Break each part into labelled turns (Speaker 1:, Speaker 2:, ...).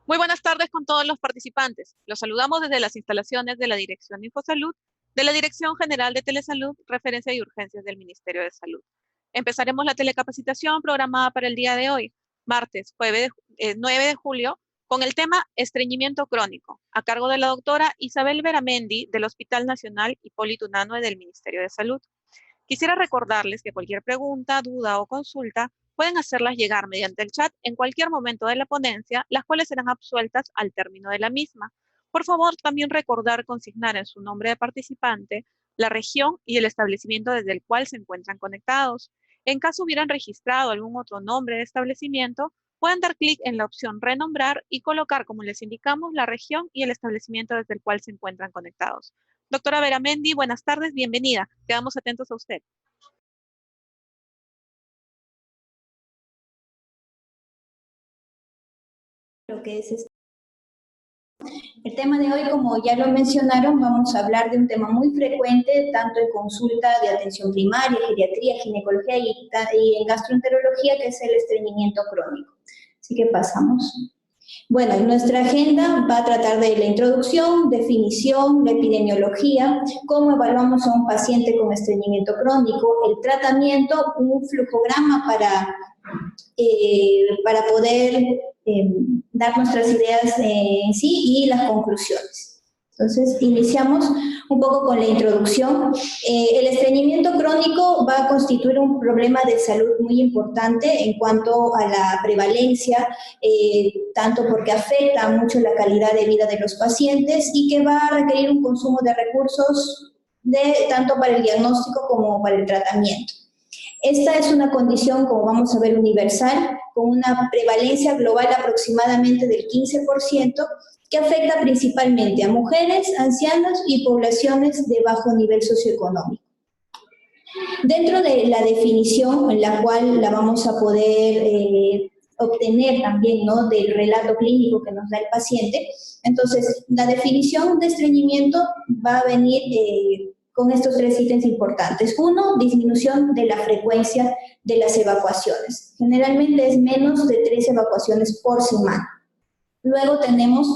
Speaker 1: Muy buenas tardes con todos los participantes. Los saludamos desde las instalaciones de la Dirección de Infosalud, de la Dirección General de Telesalud, Referencia y Urgencias del Ministerio de Salud. Empezaremos la telecapacitación programada para el día de hoy, martes 9 de julio, con el tema estreñimiento crónico, a cargo de la doctora Isabel Beramendi del Hospital Nacional Hipólito Unanue del Ministerio de Salud. Quisiera recordarles que cualquier pregunta, duda o consulta pueden hacerlas llegar mediante el chat en cualquier momento de la ponencia, las cuales serán absueltas al término de la misma. Por favor, también recordar consignar en su nombre de participante la región y el establecimiento desde el cual se encuentran conectados. En caso hubieran registrado algún otro nombre de establecimiento, pueden dar clic en la opción renombrar y colocar, como les indicamos, la región y el establecimiento desde el cual se encuentran conectados. Doctora Beramendi, buenas tardes, bienvenida. Quedamos atentos a usted.
Speaker 2: Lo que es el tema de hoy, como ya lo mencionaron, vamos a hablar de un tema muy frecuente, tanto en consulta de atención primaria, geriatría, ginecología y en gastroenterología, que es el estreñimiento crónico. Así que pasamos. Bueno, nuestra agenda va a tratar de la introducción, definición, la epidemiología, cómo evaluamos a un paciente con estreñimiento crónico, el tratamiento, un flujograma para poder dar nuestras ideas en sí y las conclusiones. Entonces, iniciamos un poco con la introducción. El estreñimiento crónico va a constituir un problema de salud muy importante en cuanto a la prevalencia, tanto porque afecta mucho la calidad de vida de los pacientes y que va a requerir un consumo de recursos tanto para el diagnóstico como para el tratamiento. Esta es una condición, como vamos a ver, universal, con una prevalencia global aproximadamente del 15%, que afecta principalmente a mujeres, ancianos y poblaciones de bajo nivel socioeconómico. Dentro de la definición, en la cual la vamos a poder obtener también, ¿no?, del relato clínico que nos da el paciente, entonces la definición de estreñimiento va a venir con estos tres ítems importantes. Uno, disminución de la frecuencia de las evacuaciones. Generalmente es menos de 3 evacuaciones por semana. Luego tenemos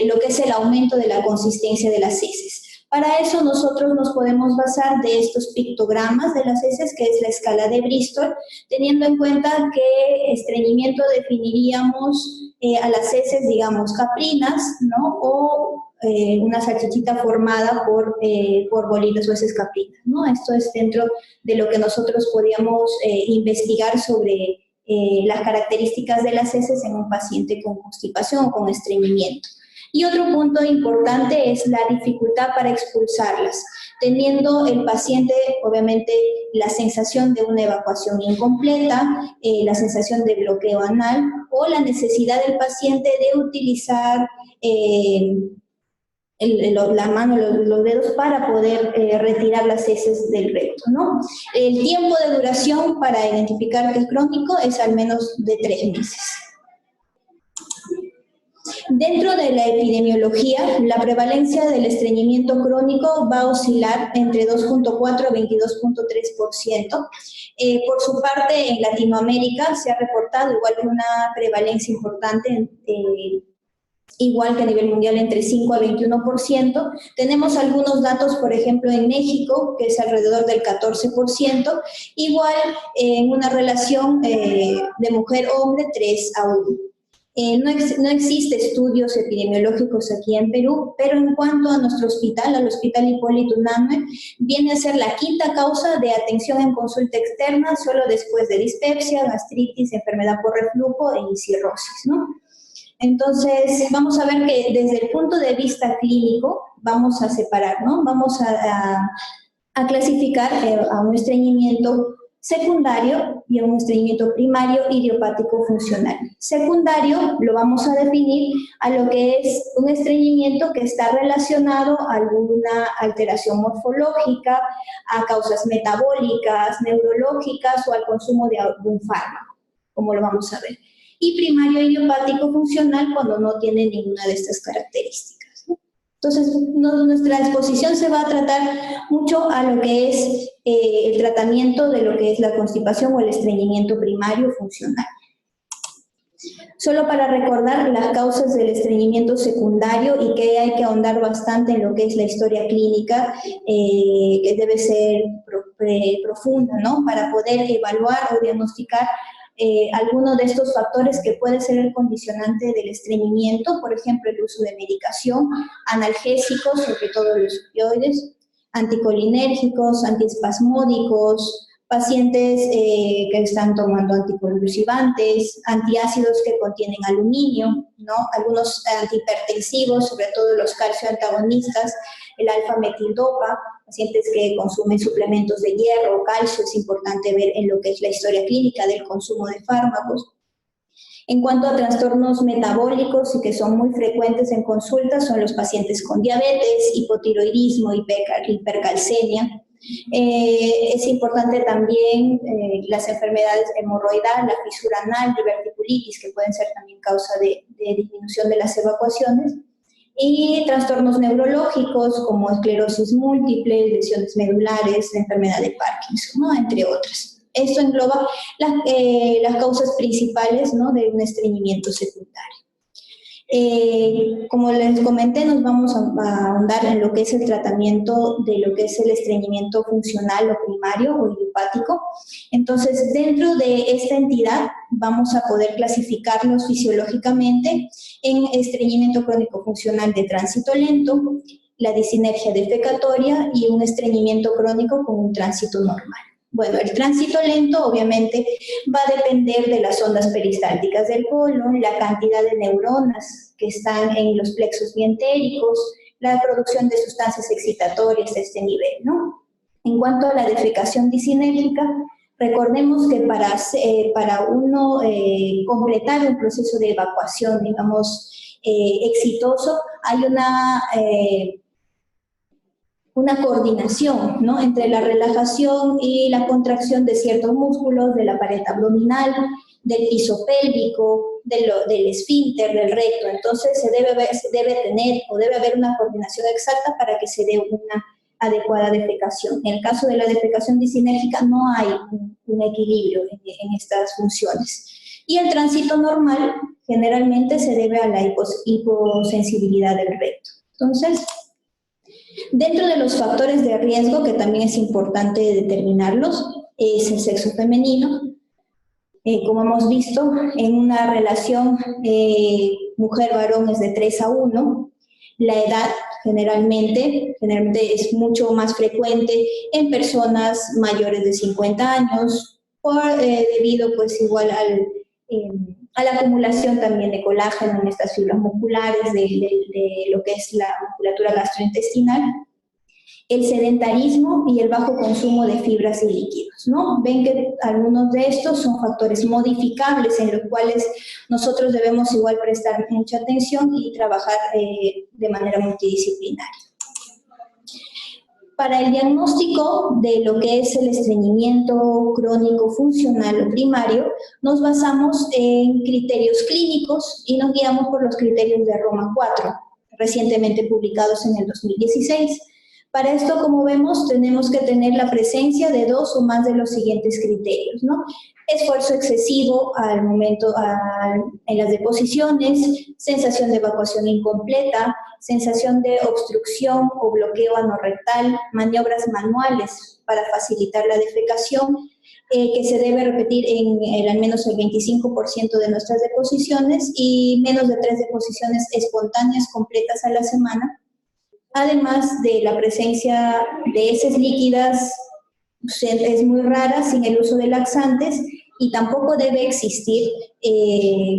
Speaker 2: lo que es el aumento de la consistencia de las heces. Para eso nosotros nos podemos basar de estos pictogramas de las heces, que es la escala de Bristol, teniendo en cuenta que estreñimiento definiríamos a las heces, digamos, caprinas, ¿no?, o una salchichita formada por bolitas o heces caprinas, ¿no? Esto es dentro de lo que nosotros podríamos investigar sobre las características de las heces en un paciente con constipación o con estreñimiento. Y otro punto importante es la dificultad para expulsarlas, teniendo el paciente, obviamente, la sensación de una evacuación incompleta, la sensación de bloqueo anal o la necesidad del paciente de utilizar la mano, los dedos para poder retirar las heces del recto, ¿no? El tiempo de duración para identificar que es crónico es al menos de 3 meses. Dentro de la epidemiología, la prevalencia del estreñimiento crónico va a oscilar entre 2.4 a 22.3%. Por su parte, en Latinoamérica se ha reportado igual una prevalencia importante, igual que a nivel mundial, entre 5 a 21%. Tenemos algunos datos, por ejemplo, en México, que es alrededor del 14%, igual en una relación de mujer-hombre 3 a 1. No existe estudios epidemiológicos aquí en Perú, pero en cuanto a nuestro hospital, al Hospital Hipólito Unanue, viene a ser la quinta causa de atención en consulta externa, solo después de dispepsia, gastritis, enfermedad por reflujo y cirrosis, ¿no? Entonces, vamos a ver que desde el punto de vista clínico vamos a separar, ¿no? Vamos a clasificar a un estreñimiento secundario y a un estreñimiento primario idiopático funcional. Secundario lo vamos a definir a lo que es un estreñimiento que está relacionado a alguna alteración morfológica, a causas metabólicas, neurológicas o al consumo de algún fármaco, como lo vamos a ver. Y primario idiopático funcional cuando no tiene ninguna de estas características. Entonces, nuestra exposición se va a tratar mucho a lo que es el tratamiento de lo que es la constipación o el estreñimiento primario funcional. Solo para recordar las causas del estreñimiento secundario y que hay que ahondar bastante en lo que es la historia clínica, que debe ser profunda, ¿no? Para poder evaluar o diagnosticar algunos de estos factores que puede ser el condicionante del estreñimiento, por ejemplo, el uso de medicación, analgésicos, sobre todo los opioides, anticolinérgicos, antiespasmódicos, pacientes que están tomando anticonvulsivantes, antiácidos que contienen aluminio, ¿no? Algunos antihipertensivos, sobre todo los calcio antagonistas, el alfa-metildopa, pacientes que consumen suplementos de hierro o calcio, es importante ver en lo que es la historia clínica del consumo de fármacos. En cuanto a trastornos metabólicos y que son muy frecuentes en consultas, son los pacientes con diabetes, hipotiroidismo, hipercalcemia. Es importante también las enfermedades hemorroidales, la fisura anal, diverticulitis, que pueden ser también causa de disminución de las evacuaciones, y trastornos neurológicos como esclerosis múltiple, lesiones medulares, la enfermedad de Parkinson, ¿no? Entre otras. Esto engloba las causas principales, ¿no? De un estreñimiento secundario. Como les comenté, nos vamos a ahondar en lo que es el tratamiento de lo que es el estreñimiento funcional o primario o idiopático. Entonces, dentro de esta entidad vamos a poder clasificarlos fisiológicamente en estreñimiento crónico funcional de tránsito lento, la disinergia defecatoria y un estreñimiento crónico con un tránsito normal. Bueno, el tránsito lento obviamente va a depender de las ondas peristálticas del colon, la cantidad de neuronas que están en los plexos mientéricos, la producción de sustancias excitatorias a este nivel, ¿no? En cuanto a la defecación disinérgica, recordemos que para uno completar un proceso de evacuación, digamos, exitoso, hay una coordinación, ¿no? Entre la relajación y la contracción de ciertos músculos de la pared abdominal, del piso pélvico, del esfínter, del recto. Entonces debe haber una coordinación exacta para que se dé una adecuada defecación. En el caso de la defecación disinérgica no hay un equilibrio en estas funciones. Y el tránsito normal generalmente se debe a la hiposensibilidad del recto. Entonces, dentro de los factores de riesgo, que también es importante determinarlos, es el sexo femenino. Como hemos visto, en una relación mujer-varón es de 3:1. La edad generalmente es mucho más frecuente en personas mayores de 50 años, debido pues igual a la acumulación también de colágeno en estas fibras musculares de lo que es la musculatura gastrointestinal, el sedentarismo y el bajo consumo de fibras y líquidos, ¿no? Ven que algunos de estos son factores modificables en los cuales nosotros debemos igual prestar mucha atención y trabajar de manera multidisciplinaria. Para el diagnóstico de lo que es el estreñimiento crónico funcional o primario, nos basamos en criterios clínicos y nos guiamos por los criterios de Roma 4, recientemente publicados en el 2016. Para esto, como vemos, tenemos que tener la presencia de 2 o más de los siguientes criterios, ¿no? Esfuerzo excesivo al momento en las deposiciones, sensación de evacuación incompleta, sensación de obstrucción o bloqueo anorrectal, maniobras manuales para facilitar la defecación, que se debe repetir en al menos el 25% de nuestras deposiciones y menos de 3 deposiciones espontáneas completas a la semana. Además de la presencia de heces líquidas, es muy rara sin el uso de laxantes y tampoco debe existir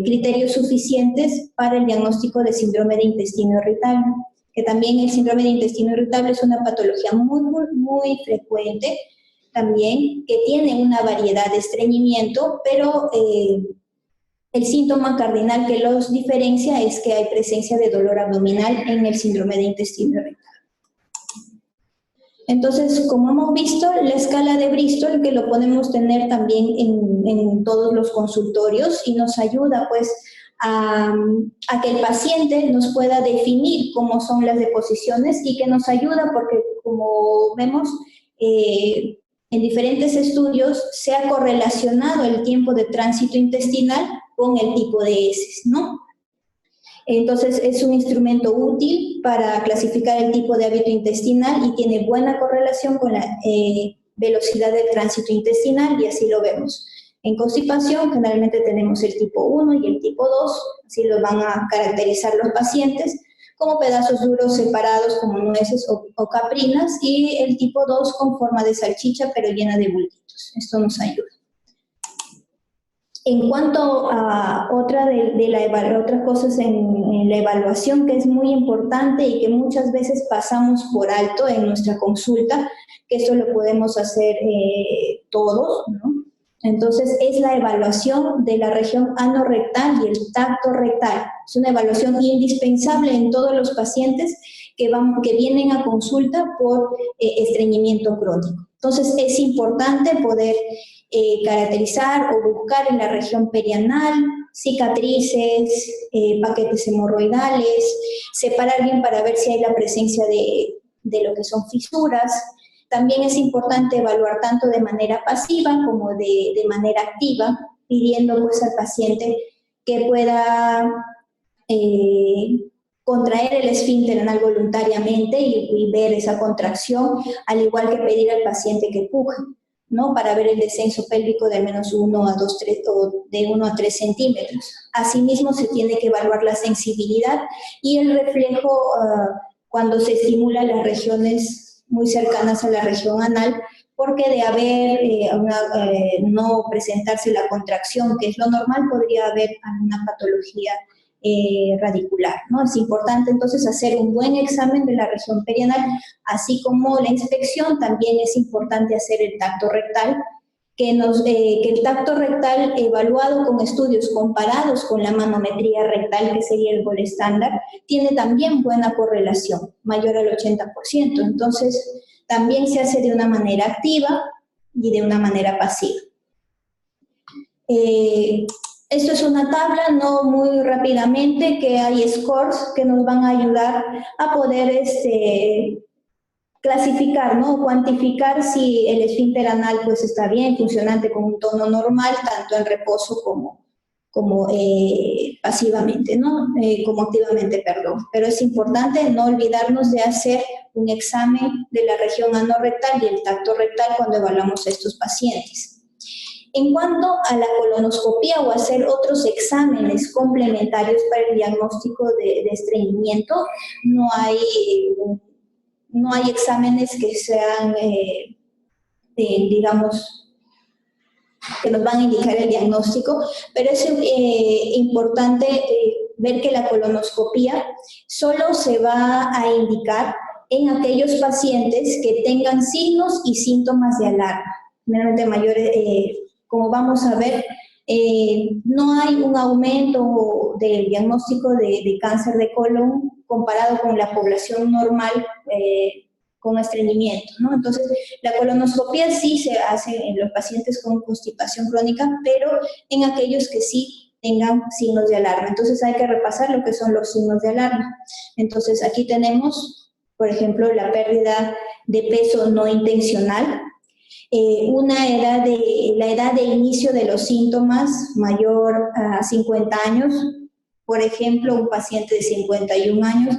Speaker 2: criterios suficientes para el diagnóstico de síndrome de intestino irritable, que también el síndrome de intestino irritable es una patología muy frecuente también, que tiene una variedad de estreñimiento, pero el síntoma cardinal que los diferencia es que hay presencia de dolor abdominal en el síndrome de intestino irritable. Entonces, como hemos visto, la escala de Bristol, que lo podemos tener también en todos los consultorios y nos ayuda pues a que el paciente nos pueda definir cómo son las deposiciones y que nos ayuda porque, como vemos, en diferentes estudios se ha correlacionado el tiempo de tránsito intestinal con el tipo de heces, ¿no? Entonces, es un instrumento útil para clasificar el tipo de hábito intestinal y tiene buena correlación con la velocidad del tránsito intestinal, y así lo vemos. En constipación, generalmente tenemos el tipo 1 y el tipo 2, así lo van a caracterizar los pacientes, como pedazos duros separados como nueces o caprinas, y el tipo 2 con forma de salchicha pero llena de bultitos. Esto nos ayuda. En cuanto a otras cosas en la evaluación que es muy importante y que muchas veces pasamos por alto en nuestra consulta, que esto lo podemos hacer todos, ¿no? Entonces, es la evaluación de la región anorrectal y el tacto rectal. Es una evaluación indispensable en todos los pacientes que vienen a consulta por estreñimiento crónico. Entonces, es importante poder caracterizar o buscar en la región perianal cicatrices, paquetes hemorroidales, separar bien para ver si hay la presencia de lo que son fisuras. También es importante evaluar tanto de manera pasiva como de manera activa, pidiendo pues al paciente que pueda contraer el esfínter anal voluntariamente y ver esa contracción, al igual que pedir al paciente que puje, ¿no? Para ver el descenso pélvico de al menos 1 a 2, 3, o de 1 a 3 centímetros. Asimismo, se tiene que evaluar la sensibilidad y el reflejo cuando se estimula las regiones muy cercanas a la región anal, porque de haber no presentarse la contracción, que es lo normal, podría haber alguna patología radicular, ¿no? Es importante entonces hacer un buen examen de la región perianal, así como la inspección. También es importante hacer el tacto rectal, que el tacto rectal evaluado con estudios comparados con la manometría rectal, que sería el gol estándar, tiene también buena correlación, mayor al 80%. Entonces, también se hace de una manera activa y de una manera pasiva. Esto es una tabla, no muy rápidamente, que hay scores que nos van a ayudar a poder clasificar, ¿no? Cuantificar si el esfínter anal pues está bien, funcionante, con un tono normal, tanto en reposo como pasivamente, ¿no? Como activamente, perdón. Pero es importante no olvidarnos de hacer un examen de la región anorrectal y el tacto rectal cuando evaluamos a estos pacientes. En cuanto a la colonoscopía o hacer otros exámenes complementarios para el diagnóstico de estreñimiento, no hay exámenes que sean, digamos, que nos van a indicar el diagnóstico, pero es importante ver que la colonoscopía solo se va a indicar en aquellos pacientes que tengan signos y síntomas de alarma, generalmente mayores. Como vamos a ver, no hay un aumento del diagnóstico de cáncer de colon comparado con la población normal con estreñimiento, ¿no? Entonces, la colonoscopia sí se hace en los pacientes con constipación crónica, pero en aquellos que sí tengan signos de alarma. Entonces, hay que repasar lo que son los signos de alarma. Entonces, aquí tenemos, por ejemplo, la pérdida de peso no intencional, la edad de inicio de los síntomas mayor a 50 años, por ejemplo, un paciente de 51 años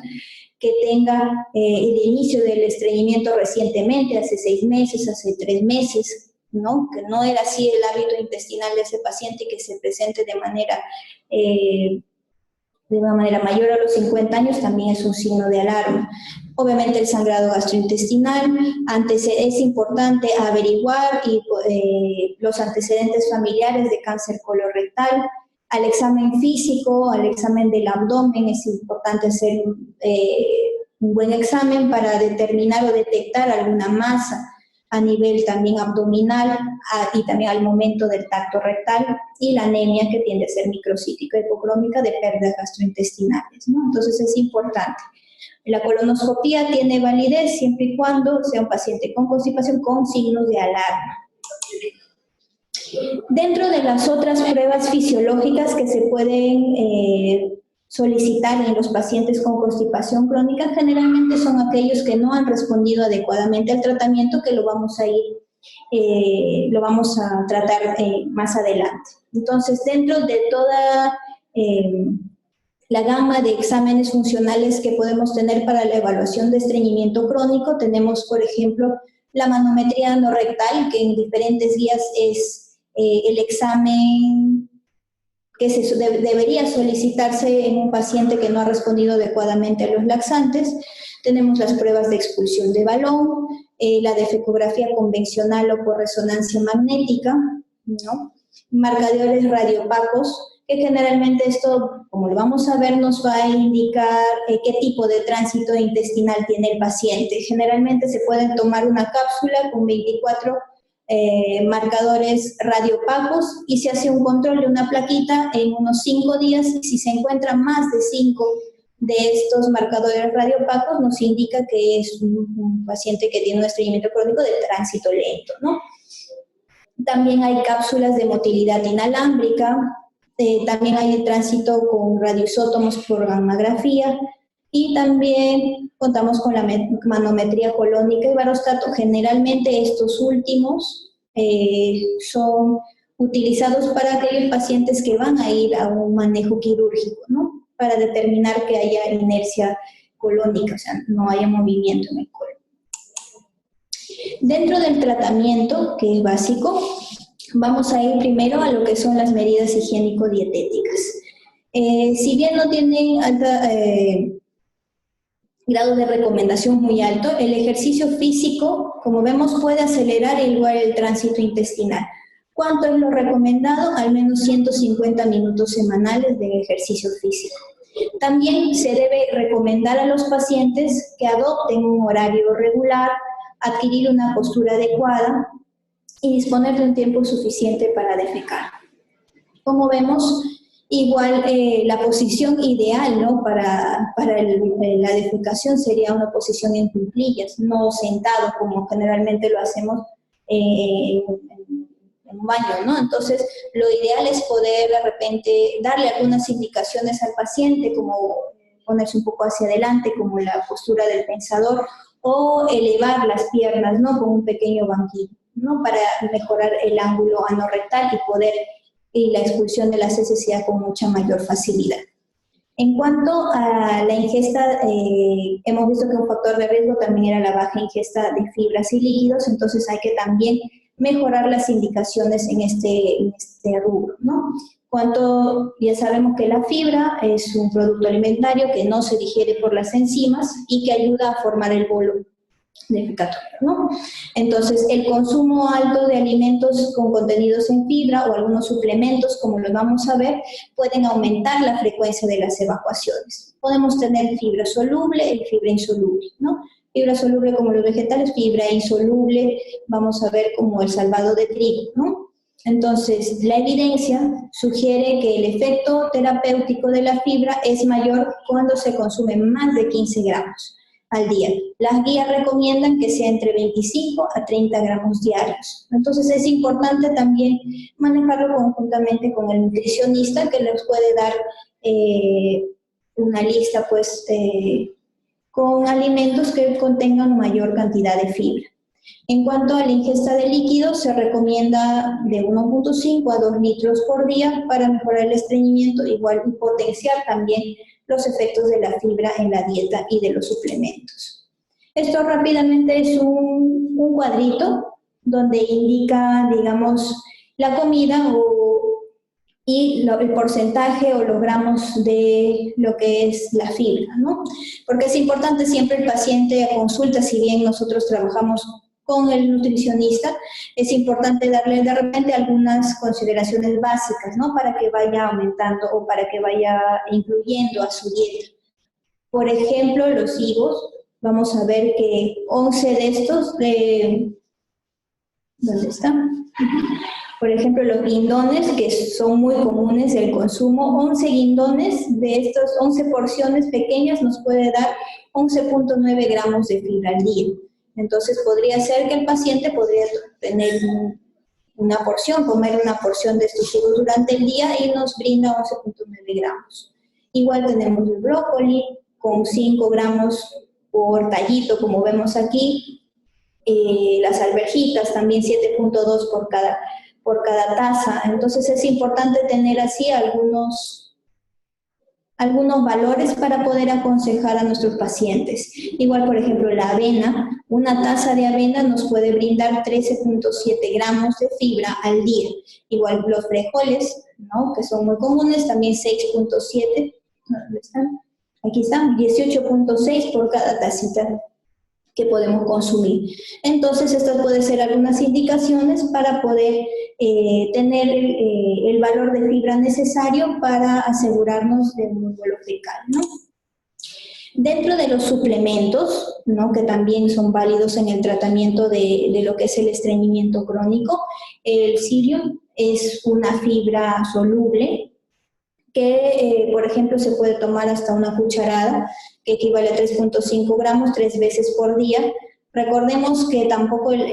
Speaker 2: que tenga el inicio del estreñimiento recientemente, hace 6 meses, hace 3 meses, ¿no? Que no era así el hábito intestinal de ese paciente y que se presente de una manera mayor a los 50 años, también es un signo de alarma. Obviamente el sangrado gastrointestinal, es importante averiguar los antecedentes familiares de cáncer colorectal. Al examen físico, al examen del abdomen, es importante hacer un buen examen para determinar o detectar alguna masa a nivel también abdominal y también al momento del tacto rectal, y la anemia, que tiende a ser microcítica hipocrómica de pérdidas gastrointestinales, ¿no? Entonces es importante. La colonoscopía tiene validez siempre y cuando sea un paciente con constipación con signos de alarma. Dentro de las otras pruebas fisiológicas que se pueden solicitar en los pacientes con constipación crónica, generalmente son aquellos que no han respondido adecuadamente al tratamiento, que lo vamos a tratar más adelante. Entonces, dentro de toda la gama de exámenes funcionales que podemos tener para la evaluación de estreñimiento crónico, tenemos, por ejemplo, la manometría anorrectal, que en diferentes guías es el examen que debería solicitarse en un paciente que no ha respondido adecuadamente a los laxantes. Tenemos las pruebas de expulsión de balón, la defecografía convencional o por resonancia magnética, ¿no? Marcadores radiopacos, que generalmente esto, como lo vamos a ver, nos va a indicar qué tipo de tránsito intestinal tiene el paciente. Generalmente se pueden tomar una cápsula con 24 marcadores radiopacos y se hace un control de una plaquita en unos 5 días, y si se encuentran más de 5 de estos marcadores radiopacos, nos indica que es un paciente que tiene un estreñimiento crónico de tránsito lento, ¿no? También hay cápsulas de motilidad inalámbrica, también hay el tránsito con radioisótomos por gammagrafía, y también contamos con la manometría colónica y barostato. Generalmente estos últimos son utilizados para aquellos pacientes que van a ir a un manejo quirúrgico, ¿no? Para determinar que haya inercia colónica, o sea, no haya movimiento en el colon. Dentro del tratamiento, que es básico, vamos a ir primero a lo que son las medidas higiénico-dietéticas. Si bien no tienen grado de recomendación muy alto, el ejercicio físico, como vemos, puede acelerar igual el tránsito intestinal. ¿Cuánto es lo recomendado? Al menos 150 minutos semanales de ejercicio físico. También se debe recomendar a los pacientes que adopten un horario regular, adquirir una postura adecuada y disponer de un tiempo suficiente para defecar. Como vemos, igual la posición ideal, ¿no? para la defecación sería una posición en cuclillas, no sentado como generalmente lo hacemos en un baño, ¿no? Entonces, lo ideal es poder de repente darle algunas indicaciones al paciente, como ponerse un poco hacia adelante, como la postura del pensador, o elevar las piernas, ¿no? Con un pequeño banquillo, ¿no? Para mejorar el ángulo anorrectal y la expulsión de las heces sea con mucha mayor facilidad. En cuanto a la ingesta, hemos visto que un factor de riesgo también era la baja ingesta de fibras y líquidos, entonces hay que también mejorar las indicaciones en este rubro, ¿no? Ya sabemos que la fibra es un producto alimentario que no se digiere por las enzimas y que ayuda a formar el bolo defecatorio, ¿no? Entonces, el consumo alto de alimentos con contenidos en fibra o algunos suplementos, como lo vamos a ver, pueden aumentar la frecuencia de las evacuaciones. Podemos tener fibra soluble y fibra insoluble, ¿no? Fibra soluble como los vegetales, fibra insoluble, vamos a ver como el salvado de trigo, ¿no? Entonces, la evidencia sugiere que el efecto terapéutico de la fibra es mayor cuando se consume más de 15 gramos al día. Las guías recomiendan que sea entre 25 a 30 gramos diarios. Entonces, es importante también manejarlo conjuntamente con el nutricionista, que les puede dar una lista, pues, con alimentos que contengan mayor cantidad de fibra. En cuanto a la ingesta de líquidos, se recomienda de 1.5 a 2 litros por día para mejorar el estreñimiento, igual y potenciar también los efectos de la fibra en la dieta y de los suplementos. Esto rápidamente es un cuadrito donde indica, digamos, la comida y el porcentaje o los gramos de lo que es la fibra, ¿no? Porque es importante siempre el paciente consulta, si bien nosotros trabajamos con el nutricionista, es importante darle de repente algunas consideraciones básicas, ¿no? Para que vaya aumentando o para que vaya incluyendo a su dieta. Por ejemplo, los higos, vamos a ver que 11 de estos, ¿dónde están? Por ejemplo, los guindones, que son muy comunes el consumo, 11 guindones de estos 11 porciones pequeñas nos puede dar 11.9 gramos de fibra al día. Entonces, podría ser que el paciente podría tener una porción, comer una porción de estos higos durante el día y nos brinda 11.9 gramos. Igual tenemos el brócoli con 5 gramos por tallito, como vemos aquí. Las alverjitas también 7.2 por cada por cada taza. Entonces es importante tener así algunos valores para poder aconsejar a nuestros pacientes. Igual, por ejemplo, la avena, una taza de avena nos puede brindar 13.7 gramos de fibra al día. Igual los frijoles, ¿no?, que son muy comunes, también 6.7, ¿dónde están? Aquí están, 18.6 por cada tacita que podemos consumir. Entonces, estas pueden ser algunas indicaciones para poder tener el valor de fibra necesario para asegurarnos de un bolo fecal, ¿no? Dentro de los suplementos, ¿no?, que también son válidos en el tratamiento de lo que es el estreñimiento crónico, el psyllium es una fibra soluble que, por ejemplo, se puede tomar hasta una cucharada, que equivale a 3.5 gramos 3 veces por día. Recordemos que tampoco el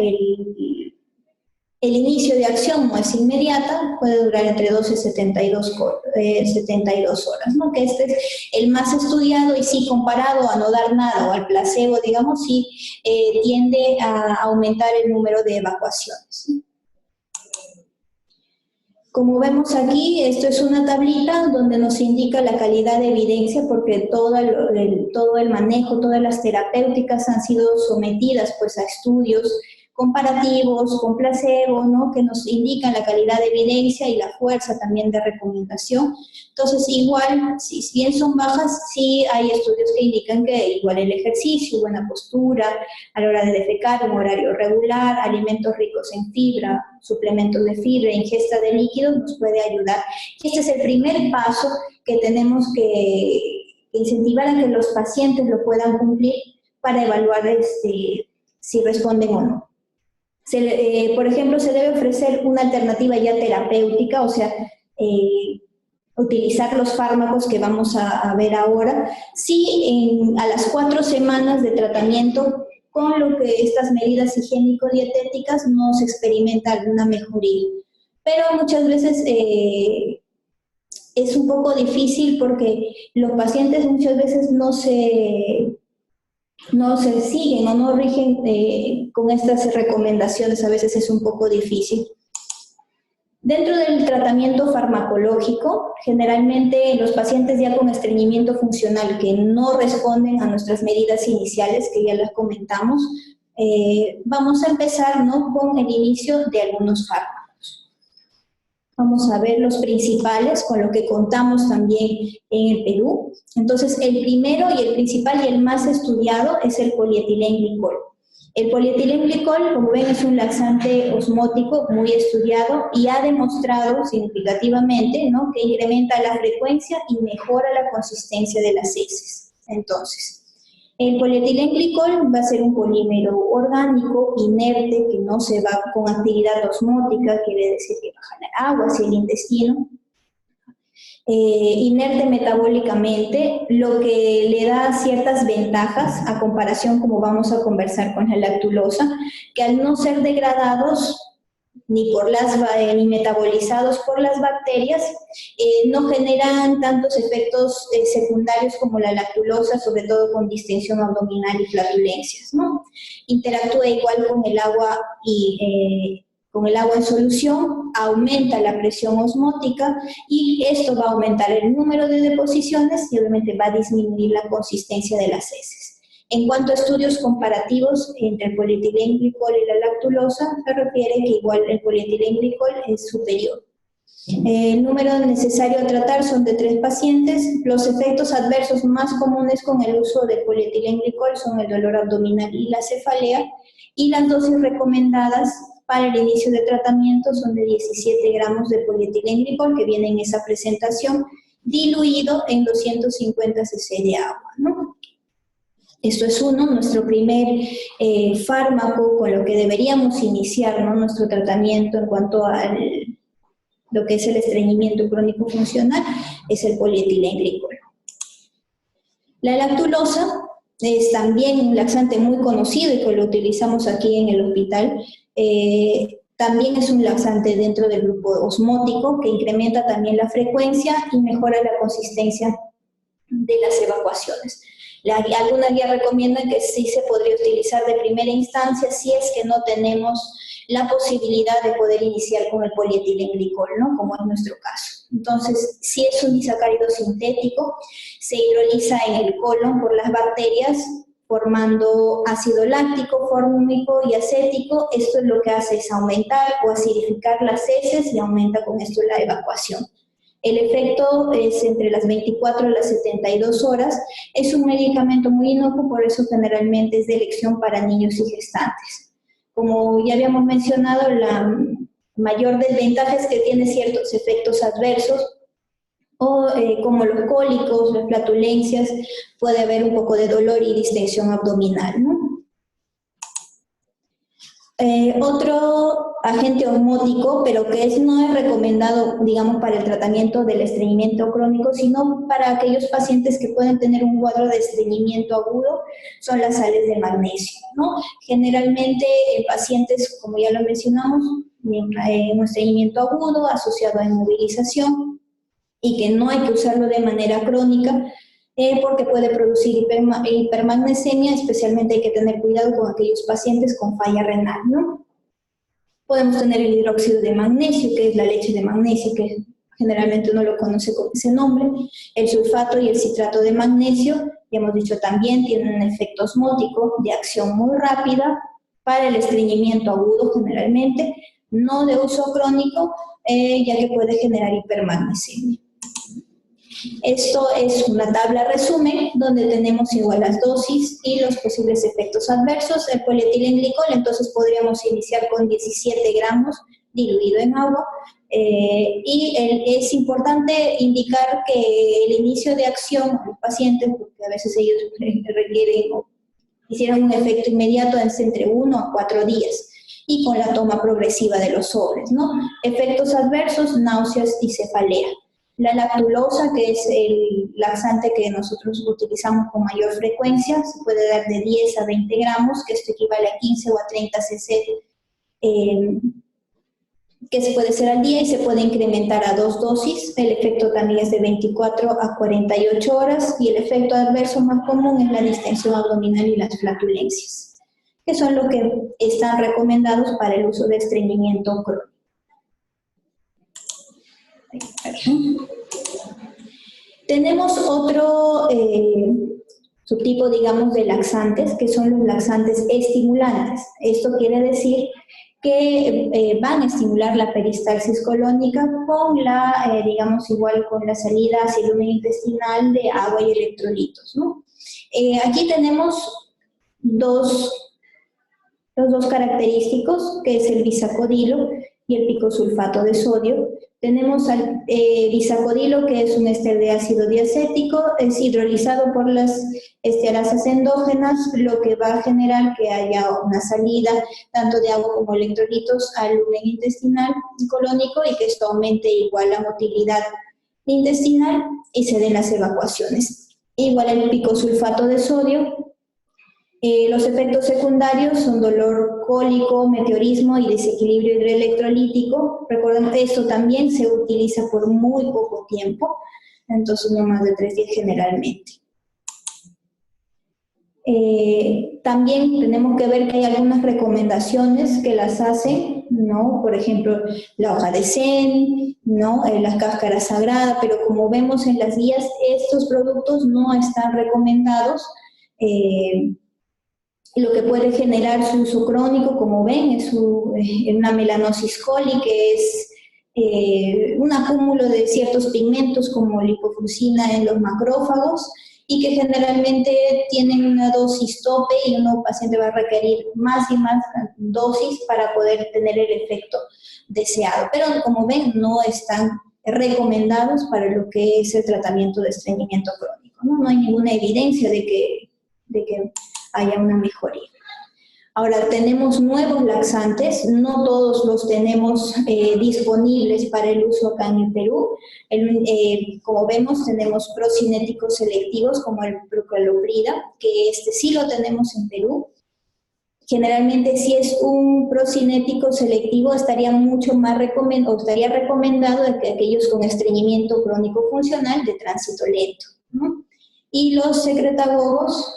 Speaker 2: inicio de acción no es inmediata, puede durar entre 12 y 72 horas, ¿no? Que este es el más estudiado y sí, comparado a no dar nada o al placebo, digamos, sí tiende a aumentar el número de evacuaciones. Como vemos aquí, esto es una tablita donde nos indica la calidad de evidencia, porque todo el manejo, todas las terapéuticas han sido sometidas pues a estudios comparativos con placebo, ¿no?, que nos indican la calidad de evidencia y la fuerza también de recomendación. Entonces, igual, si bien son bajas, sí hay estudios que indican que igual el ejercicio, buena postura, a la hora de defecar, un horario regular, alimentos ricos en fibra, suplementos de fibra, ingesta de líquidos, nos puede ayudar. Este es el primer paso que tenemos que incentivar a que los pacientes lo puedan cumplir para evaluar si responden o no. Por ejemplo, se debe ofrecer una alternativa ya terapéutica, o sea, utilizar los fármacos que vamos a ver ahora, si a las 4 semanas de tratamiento con lo que estas medidas higiénico-dietéticas no se experimenta alguna mejoría. Pero muchas veces es un poco difícil porque los pacientes muchas veces no se siguen o no rigen con estas recomendaciones, a veces es un poco difícil. Dentro del tratamiento farmacológico, generalmente los pacientes ya con estreñimiento funcional que no responden a nuestras medidas iniciales, que ya las comentamos, vamos a empezar, ¿no?, con el inicio de algunos fármacos. Vamos a ver los principales con los que contamos también en el Perú. Entonces, el primero y el principal y el más estudiado es el polietilenglicol. El polietilenglicol, como ven, es un laxante osmótico muy estudiado y ha demostrado significativamente, ¿no?, que incrementa la frecuencia y mejora la consistencia de las heces. Entonces, el polietilenglicol va a ser un polímero orgánico, inerte, que no se va con actividad osmótica, quiere decir que baja el agua hacia el intestino. Inerte metabólicamente, lo que le da ciertas ventajas a comparación, como vamos a conversar con la lactulosa, que al no ser degradados ni metabolizados por las bacterias, no generan tantos efectos secundarios como la lactulosa, sobre todo con distensión abdominal y flatulencias, ¿no? Interactúa igual con el agua con el agua en solución, aumenta la presión osmótica y esto va a aumentar el número de deposiciones y obviamente va a disminuir la consistencia de las heces. En cuanto a estudios comparativos entre el polietilenglicol y la lactulosa, se refiere que igual el polietilenglicol es superior. El número necesario a tratar son de 3 pacientes. Los efectos adversos más comunes con el uso de polietilenglicol son el dolor abdominal y la cefalea, y las dosis recomendadas para el inicio de tratamiento son de 17 gramos de polietilenglicol, que viene en esa presentación, diluido en 250 cc de agua, ¿no? Esto es nuestro primer fármaco con lo que deberíamos iniciar, ¿no?, nuestro tratamiento en cuanto a lo que es el estreñimiento crónico funcional, es el polietilenglicol. La lactulosa es también un laxante muy conocido y que lo utilizamos aquí en el hospital. También es un laxante dentro del grupo osmótico que incrementa también la frecuencia y mejora la consistencia de las evacuaciones. Algunas guías recomiendan que sí se podría utilizar de primera instancia si es que no tenemos la posibilidad de poder iniciar con el polietilenglicol, ¿no? Como es nuestro caso. Entonces, si es un disacárido sintético, se hidroliza en el colon por las bacterias, formando ácido láctico, fórmico y acético. Esto es lo que hace es aumentar o acidificar las heces y aumenta con esto la evacuación. El efecto es entre las 24 y las 72 horas. Es un medicamento muy inocuo, por eso generalmente es de elección para niños y gestantes. Como ya habíamos mencionado, la mayor desventaja es que tiene ciertos efectos adversos, como los cólicos, las flatulencias, puede haber un poco de dolor y distensión abdominal, ¿no? Otro agente osmótico, pero que no es recomendado, digamos, para el tratamiento del estreñimiento crónico, sino para aquellos pacientes que pueden tener un cuadro de estreñimiento agudo, son las sales de magnesio, ¿no? Generalmente en pacientes, como ya lo mencionamos, un estreñimiento agudo asociado a inmovilización y que no hay que usarlo de manera crónica, porque puede producir hipermagnesemia. Especialmente hay que tener cuidado con aquellos pacientes con falla renal, ¿no? Podemos tener el hidróxido de magnesio, que es la leche de magnesio, que generalmente uno lo conoce con ese nombre, el sulfato y el citrato de magnesio, ya hemos dicho también, tienen un efecto osmótico de acción muy rápida para el estreñimiento agudo generalmente, no de uso crónico, ya que puede generar hipermagnesemia. Esto es una tabla resumen donde tenemos igual las dosis y los posibles efectos adversos. El polietilenglicol, entonces podríamos iniciar con 17 gramos diluido en agua. Es importante indicar que el inicio de acción a los pacientes, porque a veces ellos requieren o hicieron un efecto inmediato, es entre 1 a 4 días. Y con la toma progresiva de los sobres, ¿no? Efectos adversos, náuseas y cefalea. La lactulosa, que es el laxante que nosotros utilizamos con mayor frecuencia, se puede dar de 10 a 20 gramos, que esto equivale a 15 o a 30 cc, que se puede hacer al día y se puede incrementar a 2 dosis. El efecto también es de 24 a 48 horas y el efecto adverso más común es la distensión abdominal y las flatulencias, que son los que están recomendados para el uso de estreñimiento crónico. Tenemos otro subtipo, digamos, de laxantes, que son los laxantes estimulantes. Esto quiere decir que van a estimular la peristalsis colónica con la, digamos, igual con la salida hacia el lumen intestinal de agua y electrolitos, ¿no? Aquí tenemos los dos característicos, que es el bisacodilo y el picosulfato de sodio. Tenemos al bisacodilo, que es un éster de ácido diacético, es hidrolizado por las estearasas endógenas, lo que va a generar que haya una salida tanto de agua como electrolitos al lumen intestinal y colónico, y que esto aumente igual la motilidad intestinal y se den las evacuaciones. Igual el picosulfato de sodio. Los efectos secundarios son dolor cólico, meteorismo y desequilibrio hidroelectrolítico. Recuerden que esto también se utiliza por muy poco tiempo, entonces no más de 3 días generalmente. También tenemos que ver que hay algunas recomendaciones que las hacen, ¿no? Por ejemplo, la hoja de zen, ¿no? La cáscara sagrada, pero como vemos en las guías, estos productos no están recomendados. Lo que puede generar su uso crónico, como ven, es una melanosis coli, que es un acúmulo de ciertos pigmentos como lipofuscina en los macrófagos, y que generalmente tienen una dosis tope y un paciente va a requerir más y más dosis para poder tener el efecto deseado. Pero como ven, no están recomendados para lo que es el tratamiento de estreñimiento crónico, ¿no? No hay ninguna evidencia de que haya una mejoría. Ahora, tenemos nuevos laxantes, no todos los tenemos disponibles para el uso acá en el Perú. Como vemos, tenemos procinéticos selectivos como el procaloprida, que sí lo tenemos en Perú. Generalmente, si es un procinético selectivo, estaría mucho más recomendado de que aquellos con estreñimiento crónico funcional de tránsito lento, ¿no? Y los secretagogos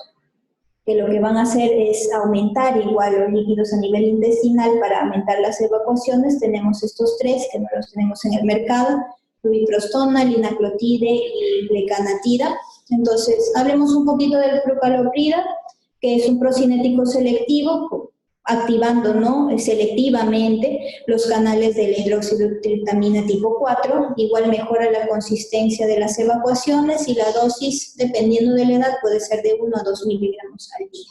Speaker 2: que lo que van a hacer es aumentar igual los líquidos a nivel intestinal para aumentar las evacuaciones. Tenemos estos tres que no los tenemos en el mercado: lubiprostona, linaclotide y lecanatida. Entonces, hablemos un poquito del procaloprida, que es un procinético selectivo, activando, ¿no?, selectivamente los canales de la hidroxitriptamina tipo 4, igual mejora la consistencia de las evacuaciones y la dosis, dependiendo de la edad, puede ser de 1 a 2 miligramos al día.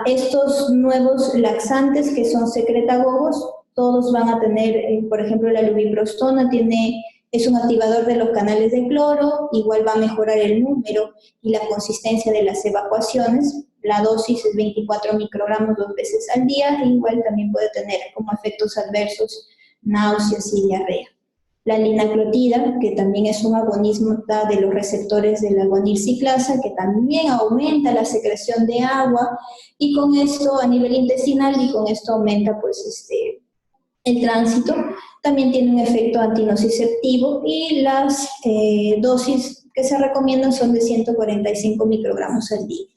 Speaker 2: Estos nuevos laxantes que son secretagogos, todos van a tener, por ejemplo, la lubiprostona es un activador de los canales de cloro, igual va a mejorar el número y la consistencia de las evacuaciones. La dosis es 24 microgramos 2 veces al día, e igual también puede tener como efectos adversos náuseas y diarrea. La linaclotida, que también es un agonista de los receptores de la guanilciclasa, que también aumenta la secreción de agua, y con esto a nivel intestinal, y con esto aumenta pues el tránsito. También tiene un efecto antinociceptivo y las dosis que se recomiendan son de 145 microgramos al día.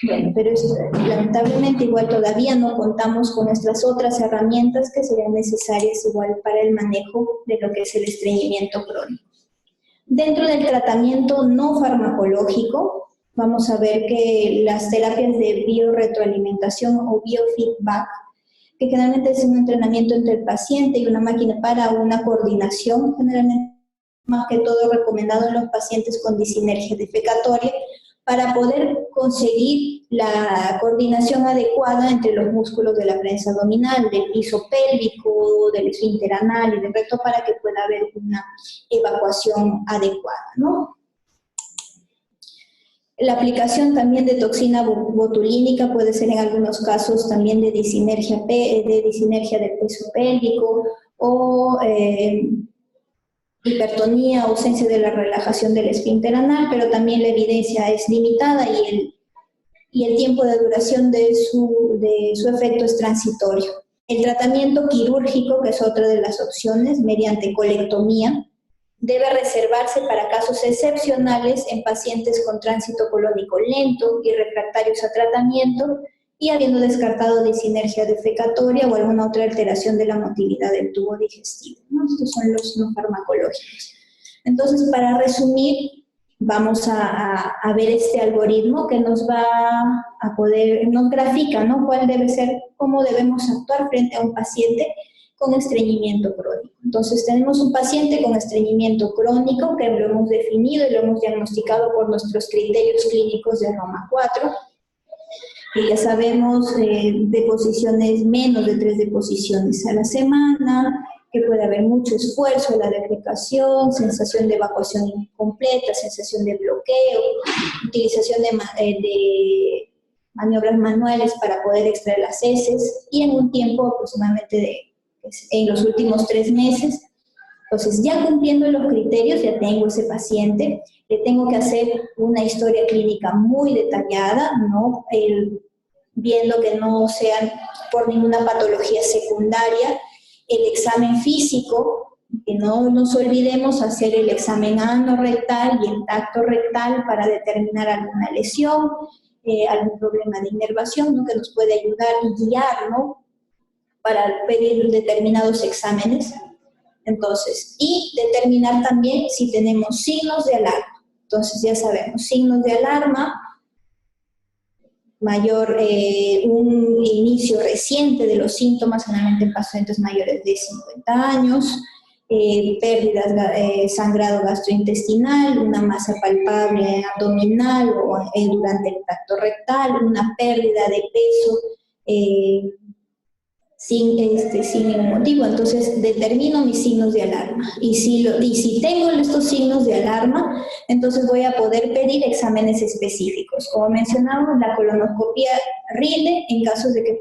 Speaker 2: Bueno, pero lamentablemente igual todavía no contamos con nuestras otras herramientas que serían necesarias igual para el manejo de lo que es el estreñimiento crónico. Dentro del tratamiento no farmacológico, vamos a ver que las terapias de biorretroalimentación o biofeedback, que generalmente es un entrenamiento entre el paciente y una máquina para una coordinación, generalmente más que todo recomendado en los pacientes con disinergia defecatoria, para poder conseguir la coordinación adecuada entre los músculos de la prensa abdominal, del piso pélvico, del esfínter anal y del recto, para que pueda haber una evacuación adecuada, ¿no? La aplicación también de toxina botulínica puede ser en algunos casos también de disinergia del peso pélvico o hipertonía, ausencia de la relajación del esfínter anal, pero también la evidencia es limitada y el tiempo de duración de su efecto es transitorio. El tratamiento quirúrgico, que es otra de las opciones, mediante colectomía, debe reservarse para casos excepcionales en pacientes con tránsito colónico lento y refractarios a tratamiento y habiendo descartado disinergia defecatoria o alguna otra alteración de la motilidad del tubo digestivo, ¿no? Estos son los no farmacológicos. Entonces, para resumir, vamos a ver este algoritmo que nos va a poder, nos grafica, ¿no?, cuál debe ser, cómo debemos actuar frente a un paciente con estreñimiento crónico. Entonces, tenemos un paciente con estreñimiento crónico que lo hemos definido y lo hemos diagnosticado por nuestros criterios clínicos de Roma 4, que ya sabemos deposiciones, menos de 3 deposiciones a la semana, que puede haber mucho esfuerzo en la defecación, sensación de evacuación incompleta, sensación de bloqueo, utilización de maniobras manuales para poder extraer las heces y en un tiempo aproximadamente en los últimos 3 meses. Entonces, ya cumpliendo los criterios, ya tengo ese paciente, le tengo que hacer una historia clínica muy detallada, ¿no? Viendo que no sean por ninguna patología secundaria. El examen físico, que no nos olvidemos hacer el examen anorrectal y el tacto rectal para determinar alguna lesión, algún problema de inervación, ¿no?, que nos puede ayudar y guiar, ¿no?, para pedir determinados exámenes. Entonces, y determinar también si tenemos signos de alarma. Entonces, ya sabemos, signos de alarma, un inicio reciente de los síntomas, generalmente en pacientes mayores de 50 años, pérdidas, sangrado gastrointestinal, una masa palpable abdominal o durante el tracto rectal, una pérdida de peso sin ningún motivo. Entonces determino mis signos de alarma y si tengo estos signos de alarma, entonces voy a poder pedir exámenes específicos. Como mencionamos, la colonoscopia rinde en caso de que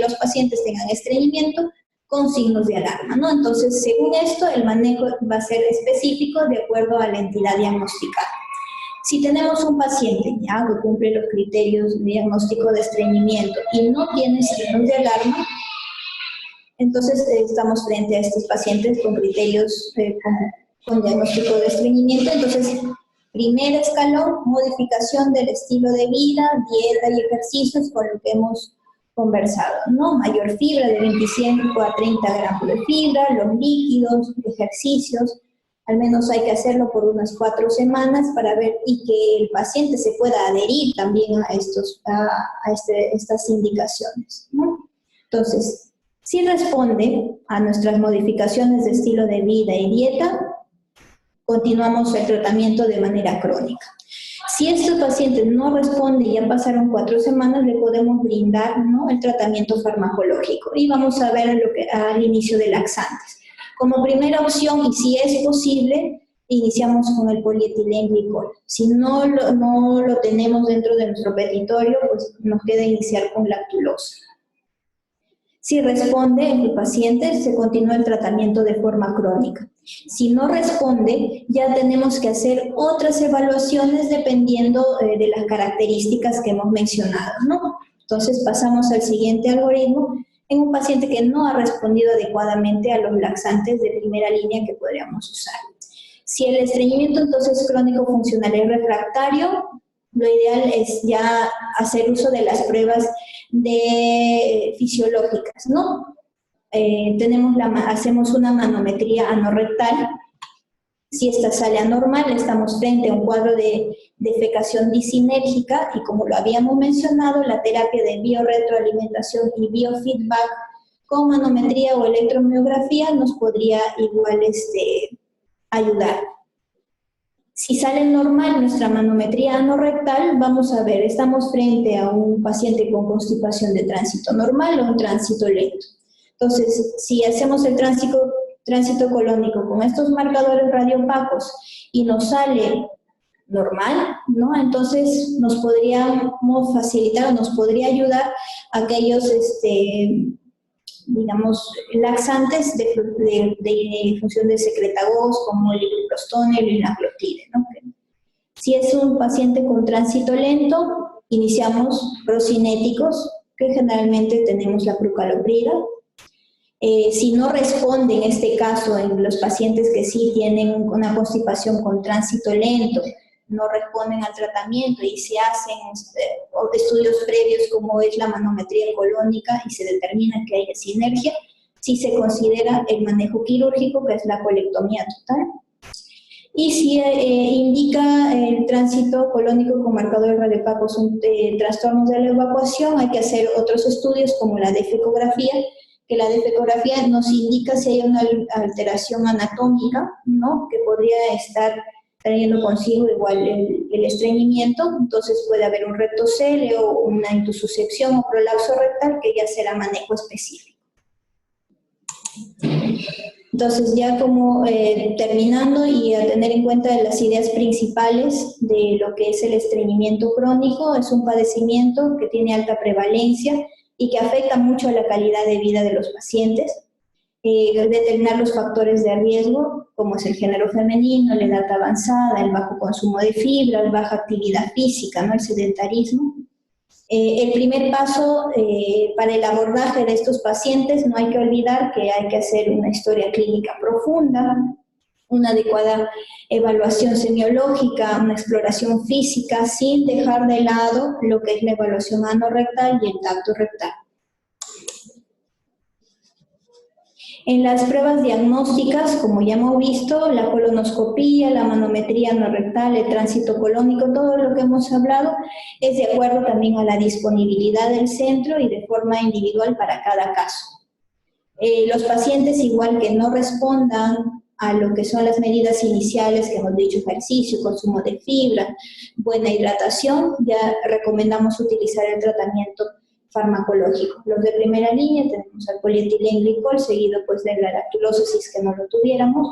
Speaker 2: los pacientes tengan estreñimiento con signos de alarma, ¿no? Entonces, según esto, el manejo va a ser específico de acuerdo a la entidad diagnosticada. Si tenemos un paciente ya que cumple los criterios de diagnóstico de estreñimiento y no tiene signos de alarma, entonces estamos frente a estos pacientes con criterios con diagnóstico de estreñimiento. Entonces, Primer escalón, modificación del estilo de vida, dieta y ejercicios, con lo que hemos conversado, ¿no? Mayor fibra, de 25 a 30 gramos de fibra, los líquidos, ejercicios, al menos hay que hacerlo por unas 4 semanas para ver y que el paciente se pueda adherir también a estas indicaciones, ¿no? Entonces, si responde a nuestras modificaciones de estilo de vida y dieta, continuamos el tratamiento de manera crónica. Si este paciente no responde y ya pasaron 4 semanas, le podemos brindar, ¿no?, el tratamiento farmacológico. Y vamos a ver al inicio de laxantes. Como primera opción, y si es posible, iniciamos con el polietilenglicol. Si no lo tenemos dentro de nuestro petitorio, pues nos queda iniciar con lactulosa. Si responde el paciente, se continúa el tratamiento de forma crónica. Si no responde, ya tenemos que hacer otras evaluaciones dependiendo de las características que hemos mencionado, ¿no? Entonces pasamos al siguiente algoritmo en un paciente que no ha respondido adecuadamente a los laxantes de primera línea que podríamos usar. Si el estreñimiento entonces crónico funcional es refractario, lo ideal es ya hacer uso de las pruebas fisiológicas, ¿no? Hacemos una manometría anorrectal. Si esta sale anormal, estamos frente a un cuadro de defecación disinérgica y, como lo habíamos mencionado, la terapia de biorretroalimentación y biofeedback con manometría o electromiografía nos podría igual ayudar. Si sale normal nuestra manometría anorrectal, vamos a ver, estamos frente a un paciente con constipación de tránsito normal o un tránsito lento. Entonces, si hacemos el tránsito colónico con estos marcadores radiopacos y nos sale normal, ¿no?, entonces nos podríamos facilitar o nos podría ayudar aquellos, digamos, laxantes de función de secretagogues como el ibuprostol y el linaglutide, ¿no? Si es un paciente con tránsito lento, iniciamos procinéticos, que generalmente tenemos la prucaloprida. Si no responde, en este caso, en los pacientes que sí tienen una constipación con tránsito lento, no responden al tratamiento y se hacen estudios previos como es la manometría colónica y se determina que hay sinergia, sí se considera el manejo quirúrgico, que es la colectomía total. Y si indica el tránsito colónico con marcadores radiopacos trastornos de la evacuación, hay que hacer otros estudios como la defecografía, que la defecografía nos indica si hay una alteración anatómica, ¿no?, que podría estar trayendo consigo igual el estreñimiento. Entonces puede haber un rectocele o una intususcepción o prolapso rectal, que ya será manejo específico. Entonces, ya como terminando y a tener en cuenta las ideas principales de lo que es el estreñimiento crónico, es un padecimiento que tiene alta prevalencia y que afecta mucho a la calidad de vida de los pacientes. Determinar los factores de riesgo, como es el género femenino, la edad avanzada, el bajo consumo de fibra, la baja actividad física, ¿no?, el sedentarismo. El primer paso para el abordaje de estos pacientes, no hay que olvidar que hay que hacer una historia clínica profunda, una adecuada evaluación semiológica, una exploración física, sin dejar de lado lo que es la evaluación anorrectal y el tacto rectal. En las pruebas diagnósticas, como ya hemos visto, la colonoscopía, la manometría anorrectal, el tránsito colónico, todo lo que hemos hablado es de acuerdo también a la disponibilidad del centro y de forma individual para cada caso. Los pacientes, igual que no respondan a lo que son las medidas iniciales que hemos dicho, ejercicio, consumo de fibra, buena hidratación, ya recomendamos utilizar el tratamiento farmacológico. Los de primera línea tenemos al polietilenglicol, seguido pues de la lactulosa si es que no lo tuviéramos.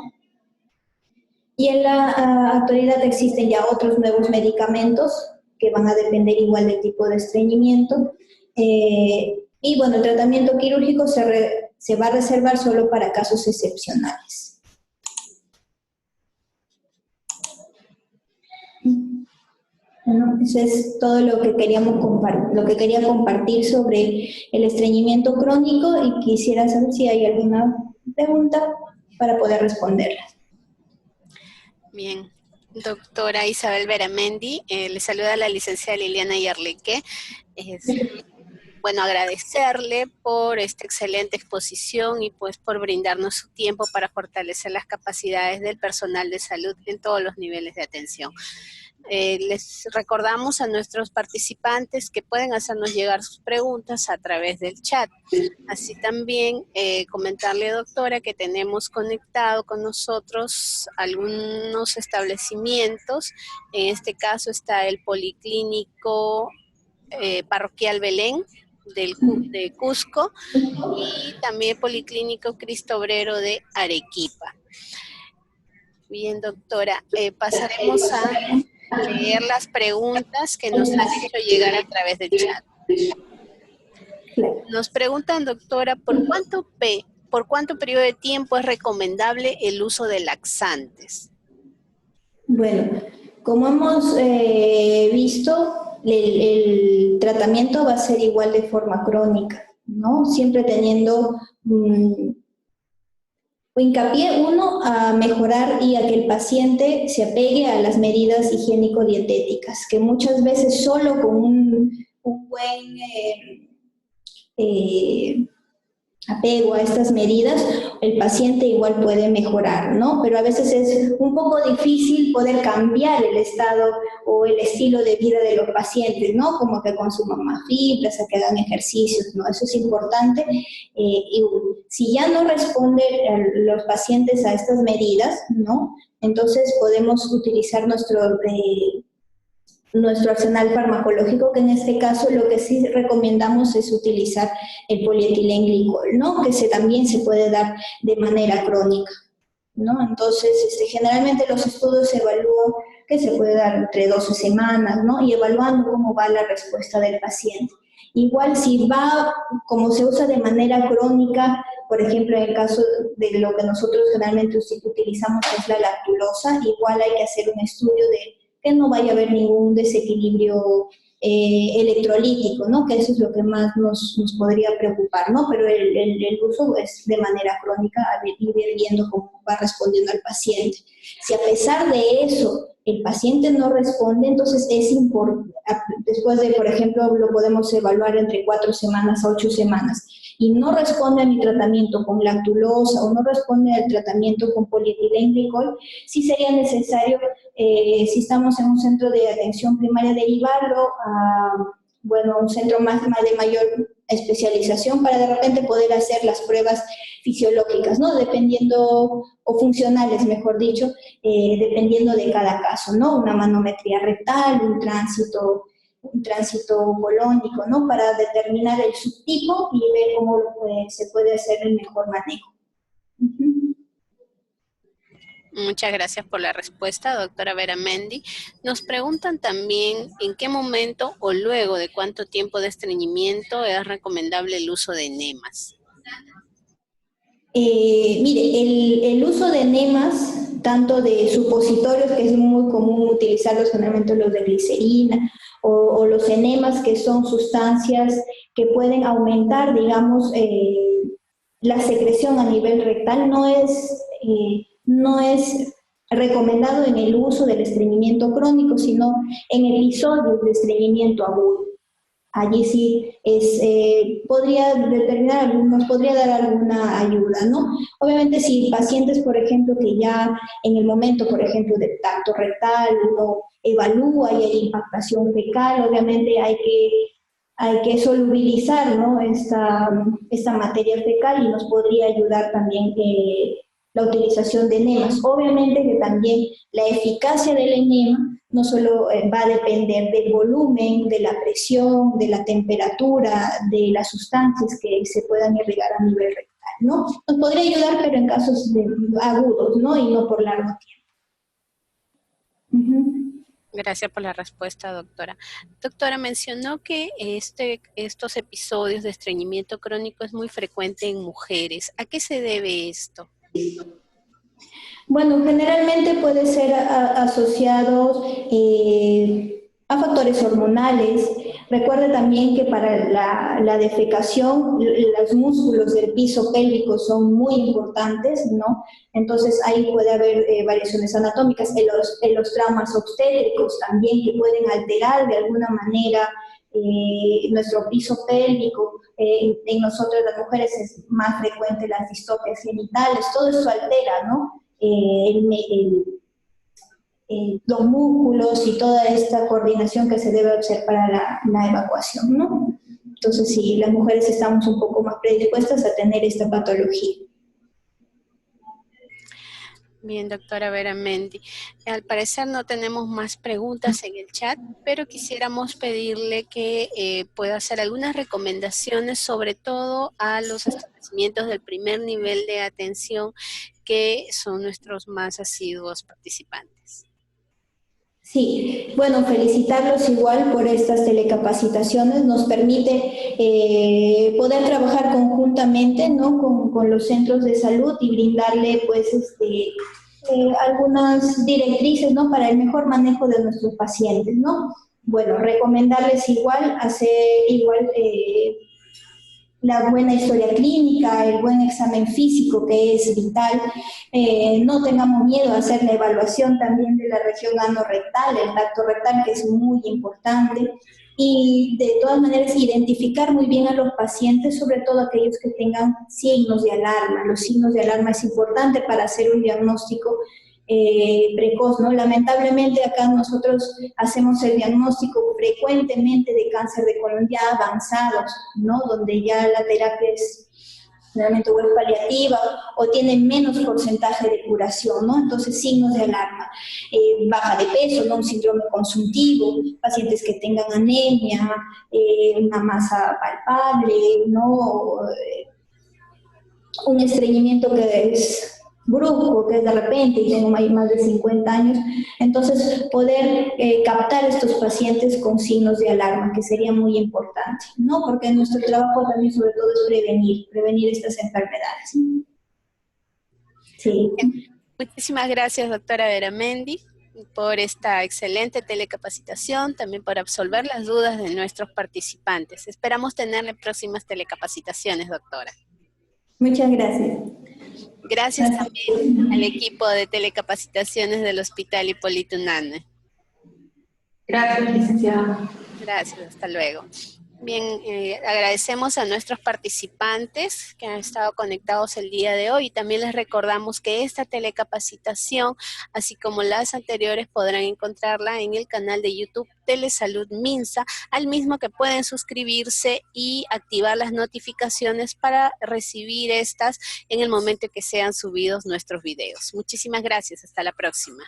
Speaker 2: Y en la actualidad existen ya otros nuevos medicamentos que van a depender igual del tipo de estreñimiento. Y bueno, el tratamiento quirúrgico se va a reservar solo para casos excepcionales. Bueno, eso es todo lo que quería compartir sobre el estreñimiento crónico y quisiera saber si hay alguna pregunta para poder responderla.
Speaker 3: Bien, Doctora Isabel Beramendi, le saluda la licenciada Liliana Yarleque. Bueno, agradecerle por esta excelente exposición y pues por brindarnos su tiempo para fortalecer las capacidades del personal de salud en todos los niveles de atención. Les recordamos a nuestros participantes que pueden hacernos llegar sus preguntas a través del chat. Así también comentarle, doctora, que tenemos conectado con nosotros algunos establecimientos. En este caso está el Policlínico Parroquial Belén de Cusco y también Policlínico Cristo Obrero de Arequipa. Bien, doctora, pasaremos a leer las preguntas que nos han hecho llegar a través del chat. Nos preguntan, doctora, ¿por cuánto periodo de tiempo es recomendable el uso de laxantes?
Speaker 2: Bueno, como hemos visto, el tratamiento va a ser igual de forma crónica, ¿no? Siempre teniendo hincapié, uno, a mejorar y a que el paciente se apegue a las medidas higiénico-dietéticas, que muchas veces solo con un buen apego a estas medidas, el paciente igual puede mejorar, ¿no? Pero a veces es un poco difícil poder cambiar el estado o el estilo de vida de los pacientes, ¿no? Como que consuman más fibras, a que hagan ejercicios, ¿no? Eso es importante. Y si ya no responden los pacientes a estas medidas, ¿no? Entonces podemos utilizar nuestro arsenal farmacológico, que en este caso lo que sí recomendamos es utilizar el polietilenglicol, ¿no? Que también se puede dar de manera crónica, ¿no? Entonces, generalmente los estudios evalúan que se puede dar entre 12 semanas, ¿no? Y evaluando cómo va la respuesta del paciente. Igual si va, como se usa de manera crónica, por ejemplo, en el caso de lo que nosotros generalmente utilizamos es la lactulosa, igual hay que hacer un estudio de que no vaya a haber ningún desequilibrio electrolítico, ¿no? Que eso es lo que más nos podría preocupar, ¿no? Pero el uso es de manera crónica, ir viendo cómo va respondiendo al paciente. Si a pesar de eso el paciente no responde, entonces es importante, después de, por ejemplo, lo podemos evaluar entre 4 semanas a 8 semanas, y no responde a mi tratamiento con lactulosa o no responde al tratamiento con polietilenglicol, sí sería necesario, si estamos en un centro de atención primaria, derivarlo a, bueno, un centro más de mayor especialización para de repente poder hacer las pruebas fisiológicas, ¿no? Dependiendo, o funcionales, mejor dicho, dependiendo de cada caso, ¿no? Una manometría rectal, un tránsito colónico, ¿no? Para determinar el subtipo y ver cómo se puede hacer el mejor manejo.
Speaker 3: Muchas gracias por la respuesta, doctora Beramendi. Nos preguntan también en qué momento o luego de cuánto tiempo de estreñimiento es recomendable el uso de enemas.
Speaker 2: Mire, el uso de enemas, tanto de supositorios, que es muy común utilizarlos, generalmente los de glicerina, o los enemas, que son sustancias que pueden aumentar, digamos, la secreción a nivel rectal, no es recomendado en el uso del estreñimiento crónico, sino en episodios de estreñimiento agudo. Allí sí nos podría dar alguna ayuda, ¿no? Obviamente si pacientes, por ejemplo, que ya en el momento, por ejemplo, del tacto rectal, uno evalúa y hay impactación fecal, obviamente hay que solubilizar, ¿no? esta materia fecal, y nos podría ayudar también la utilización de enemas. Obviamente que también la eficacia del enema no solo va a depender del volumen, de la presión, de la temperatura, de las sustancias que se puedan irrigar a nivel rectal, ¿no? Nos podría ayudar, pero en casos agudos, ¿no? Y no por largo tiempo.
Speaker 3: Gracias por la respuesta, doctora. Doctora, mencionó que estos episodios de estreñimiento crónico es muy frecuente en mujeres. ¿A qué se debe esto?
Speaker 2: Bueno, generalmente puede ser asociado a factores hormonales. Recuerde también que para la defecación los músculos del piso pélvico son muy importantes, ¿no? Entonces ahí puede haber variaciones anatómicas. En los traumas obstétricos también, que pueden alterar de alguna manera nuestro piso pélvico. En nosotros las mujeres es más frecuente las distopias genitales. Todo eso altera, ¿no? Los músculos y toda esta coordinación que se debe hacer para la evacuación, ¿no? Entonces, sí, las mujeres estamos un poco más predispuestas a tener esta patología.
Speaker 3: Bien, doctora Beramendi. Al parecer no tenemos más preguntas en el chat, pero quisiéramos pedirle que pueda hacer algunas recomendaciones, sobre todo a los establecimientos del primer nivel de atención, que son nuestros más asiduos participantes.
Speaker 2: Sí, bueno, felicitarlos igual por estas telecapacitaciones. Nos permite poder trabajar conjuntamente, ¿no? con los centros de salud y brindarle pues algunas directrices, ¿no? Para el mejor manejo de nuestros pacientes, ¿no? Bueno, recomendarles igual hacer la buena historia clínica, el buen examen físico, que es vital. No tengamos miedo a hacer la evaluación también de la región anorrectal, el tacto rectal, que es muy importante. Y de todas maneras identificar muy bien a los pacientes, sobre todo aquellos que tengan signos de alarma. Los signos de alarma es importante para hacer un diagnóstico precoz, ¿no? Lamentablemente acá nosotros hacemos el diagnóstico frecuentemente de cáncer de colon ya avanzados, ¿no? Donde ya la terapia es generalmente o es paliativa o tiene menos porcentaje de curación, ¿no? Entonces, signos de alarma, baja de peso, ¿no? Un síndrome consuntivo, pacientes que tengan anemia, una masa palpable, ¿no? Un estreñimiento que es brusco, que es de repente y tengo más de 50 años, entonces poder captar estos pacientes con signos de alarma, que sería muy importante, ¿no? Porque nuestro trabajo también sobre todo es prevenir estas enfermedades. Sí.
Speaker 3: Muchísimas gracias, doctora Beramendi, por esta excelente telecapacitación, también por absolver las dudas de nuestros participantes. Esperamos tenerle próximas telecapacitaciones, doctora.
Speaker 2: Muchas gracias.
Speaker 3: Gracias también al equipo de telecapacitaciones del Hospital Hipólito Unanue.
Speaker 4: Gracias, licenciada.
Speaker 3: Gracias, hasta luego. Bien, agradecemos a nuestros participantes que han estado conectados el día de hoy y también les recordamos que esta telecapacitación, así como las anteriores, podrán encontrarla en el canal de YouTube Telesalud Minsa, al mismo que pueden suscribirse y activar las notificaciones para recibir estas en el momento que sean subidos nuestros videos. Muchísimas gracias, hasta la próxima.